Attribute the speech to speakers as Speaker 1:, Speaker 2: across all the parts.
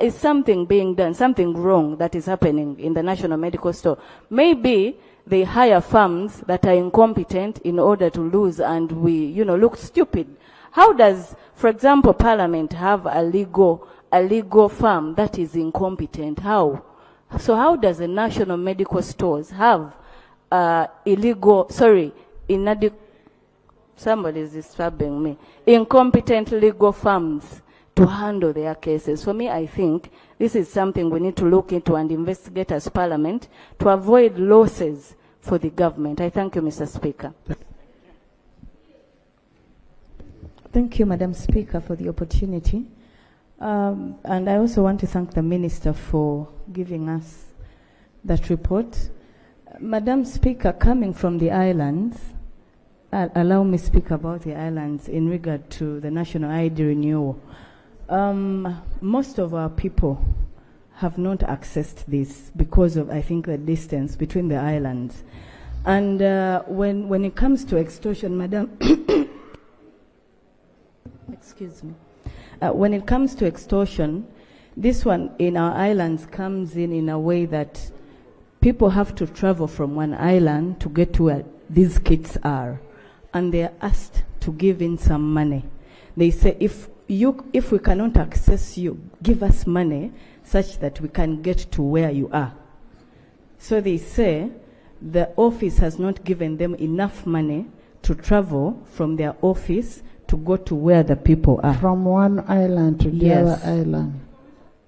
Speaker 1: is something being done, something wrong that is happening in the National Medical Store. Maybe they hire firms that are incompetent in order to lose, and we, look stupid. How does, for example, Parliament have a legal firm that is incompetent? How? So how does the National Medical Stores have somebody is disturbing me, incompetent legal firms to handle their cases? For me, I think this is something we need to look into and investigate as Parliament to avoid losses for the government. I thank you, Mr. Speaker.
Speaker 2: Thank you, Madam Speaker, for the opportunity. And I also want to thank the Minister for giving us that report. Madam Speaker, coming from the islands, allow me to speak about the islands in regard to the national ID renewal. Most of our people have not accessed this because of, I think, the distance between the islands. And when it comes to extortion, Madam, excuse me. When it comes to extortion, this one in our islands comes in a way that people have to travel from one island to get to where these kids are. And they are asked to give in some money. They say, if we cannot access you, give us money such that we can get to where you are. So they say the office has not given them enough money to travel from their office to go to where the people are.
Speaker 3: From one island to the other island.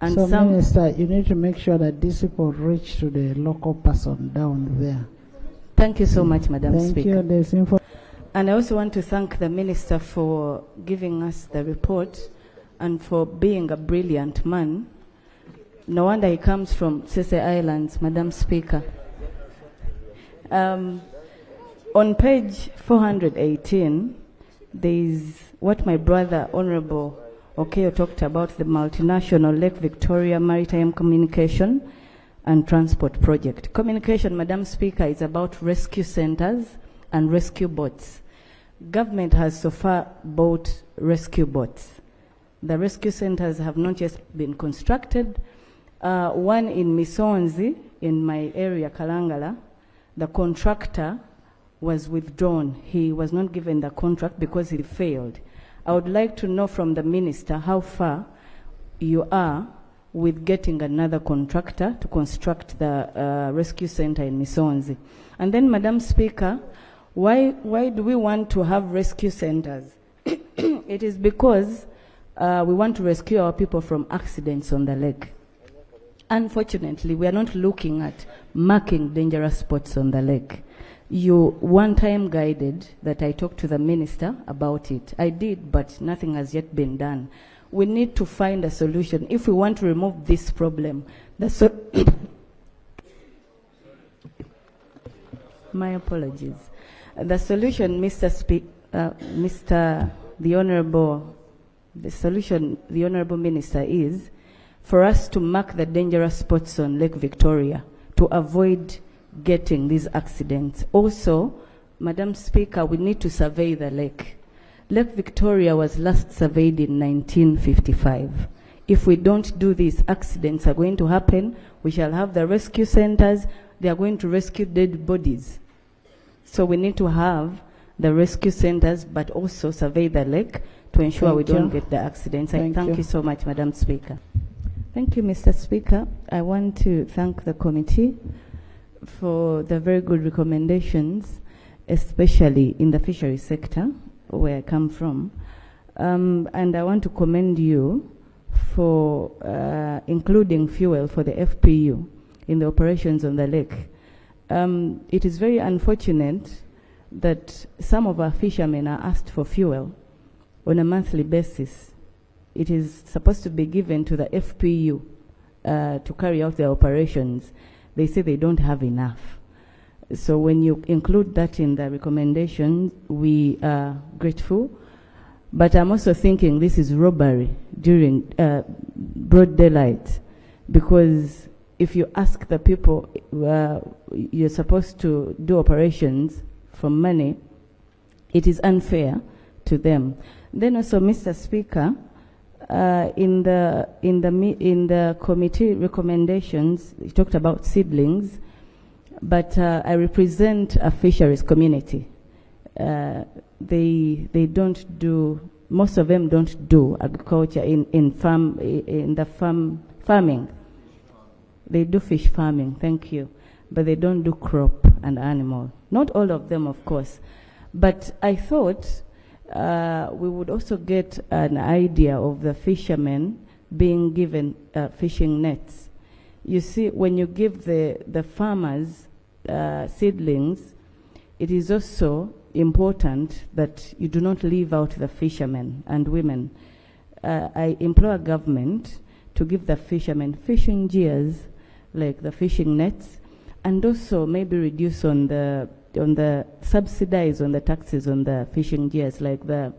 Speaker 3: And so, Minister, you need to make sure that these people reach to the local person down there.
Speaker 2: Thank you so much, Madam Speaker.
Speaker 3: Thank you.
Speaker 2: And I also want to thank the Minister for giving us the report and for being a brilliant man. No wonder he comes from Sese Islands, Madam Speaker. On page 418, there is what my brother, Honorable Okello, talked about, the multinational Lake Victoria Maritime Communication and Transport Project. Communication, Madam Speaker, is about rescue centers and rescue boats. Government has so far bought rescue boats. The rescue centers have not yet been constructed. One in Misonzi, in my area, Kalangala, the contractor was withdrawn. He was not given the contract because he failed. I would like to know from the Minister how far you are with getting another contractor to construct the rescue center in Misonzi. And then, Madam Speaker, why do we want to have rescue centers? It is because we want to rescue our people from accidents on the lake. Unfortunately, we are not looking at marking dangerous spots on the lake. You one time guided that I talked to the Minister about it. I did, but nothing has yet been done. We need to find a solution. If we want to remove this problem, my apologies. The solution, the Honorable Minister, is for us to mark the dangerous spots on Lake Victoria to avoid getting these accidents. Also, Madam Speaker, we need to survey the lake. Lake Victoria was last surveyed in 1955. If we don't do this, accidents are going to happen. We shall have the rescue centers. They are going to rescue dead bodies. So we need to have the rescue centers, but also survey the lake to ensure we don't get the accidents. Thank you so much, Madam Speaker. Thank you, Mr. Speaker. I want to thank the committee for the very good recommendations, especially in the fishery sector, where I come from. And I want to commend you for including fuel for the FPU in the operations on the lake. It is very unfortunate that some of our fishermen are asked for fuel on a monthly basis. It is supposed to be given to the FPU to carry out their operations. They say they don't have enough. So when you include that in the recommendation, we are grateful. But I'm also thinking this is robbery during broad daylight, because if you ask the people, you're supposed to do operations for money, it is unfair to them. Then also, Mr. Speaker, In the committee recommendations, we talked about seedlings, but I represent a fisheries community. They don't do, most of them don't do agriculture farming. They do fish farming, thank you, but they don't do crop and animal. Not all of them, of course, but I thought we would also get an idea of the fishermen being given fishing nets. You see, when you give the farmers seedlings, it is also important that you do not leave out the fishermen and women. I implore government to give the fishermen fishing gears, like the fishing nets, and also maybe reduce on the subsidize on the taxes on the fishing gears, like the